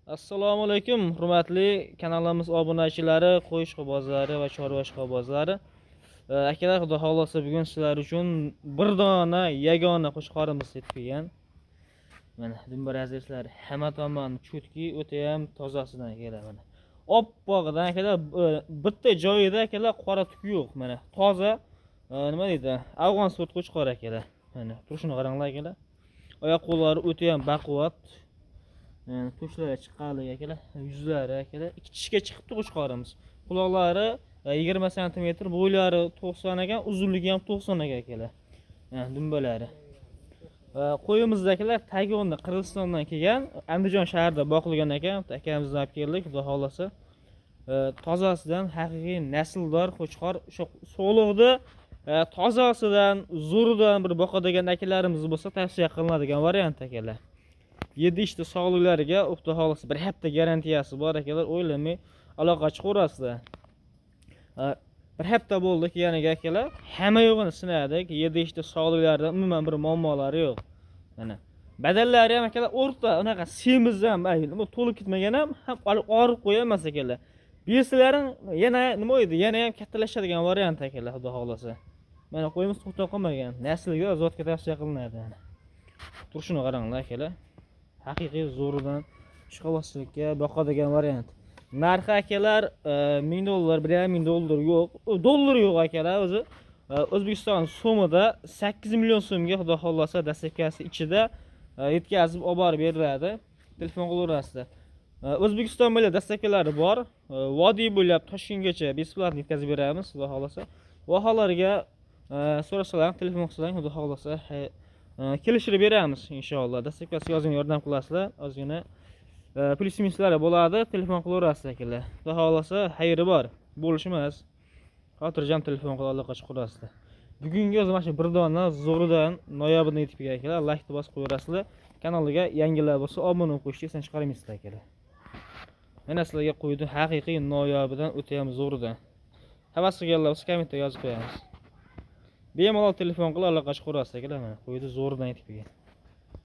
Assalomu alaykum, hurmatli kanalimiz obunachilari, qo'y ishqibozlari va chorva ishqibozlari. Akalar, xudo xolasa bugun sizlar uchun bir dona yagona qo'chqorimiz yetib kelgan. Mana dumbar azizlar, hamma tomon chutki, o'ta ham tozasidan keladi mana. Oppog'idan akalar, bitta joyida akalar qora tuk yo'q, mana. Toza, nima deydi? Afg'on sut qo'chqor akalar. Mana, turishini qaranglar akalar. Oyoq qo'llari o'ta ham baquvvat. To'shlari chiqqanlik akalar, yuzlari akalar, ikki tishga chiqibdi qo'chqorimiz. Quloqlari 20 sm, bo'ylari 90 ekan, uzunligi ham 90 ekan akalar. Dumbalari. Qo'yimizda akalar Tayonni Qirg'izistondan kelgan, Andijon shahrida boqilgan ekan, akamizdan olib keldik, xudo xolasa. Tozasidan haqiqiy nasldor qo'chqor, o'sha so'liqni tozasidan, zo'ridan bir boqadigan akalarimiz bo'lsa tavsiya qilinadigan variant akalar. 7 ishda sog'liklariga xudo xolasa bir hafta garantiyasi bor akalar, o'ylamay aloqa chiqarasizlar. Bir hafta bo'ldi kelganiga akalar, hamma yo'g'ini sinadik. 7 ishda sog'liklaridan umuman bir muammolari yo'q. Mana badallari ham akalar o'rta, unaqa semiz ham, nima to'lib ketmagan ham og'rib qo'ymas akalar. Beslaring yana nima edi? Yana ham kattalashadigan variant akalar, xudo xolasa. Mana qo'yimiz to'xtab qolmagan. Naslga zotga tavsiya qilinadi. Turishini qaranglar akalar. Haqiqiy zo'ridan ishqibozchilikka boqadigan variant. Narxi akalar $1000, $1,500 yo'q. Dollar yo'q akalar o'zi. O'zbekiston so'mida 8 million so'mga xudo xolasa dastavkasi ichida yetkazib olib borib beriladi. Telefon qilaverasizlar. O'zbekiston bo'ylab dastavkalari bor. Vodiy bo'ylab Toshkentgacha besplatni yetkazib beramiz, xudo xolasa. Vaholarga so'rasalar, telefon qilsalar, xudo xolasa kelishtirib beramiz inshaalloh. Dastavkasiga ozgina yordam qilasizlar, ozgina plyus minuslari bo'ladi, telefon qilaverasizlar akalar. Xudo xolasa xayri bor, bo'lishimiz. Xotirjam telefon qilib aloqa chiqarasizlar. Bugungi o'zi mana shu bir dona zo'ridan noyabrda yetib kelgan akalar. Like bosib qo'yaverasizlar. Kanaliga yangilar bo'lsa obuna bo'lib qo'yishni esdan chiqarmaysizlar akalar. Mana sizlarga qo'ydi haqiqiy noyabrdan o'ta ham zo'ridan. Havas qilganlar bo'lsa kommentga yozib qo'yamiz. Bemalol telefon qilib aloqa chiqarasiz akalar, mana qo'ydi zo'ridan yetib kelgan.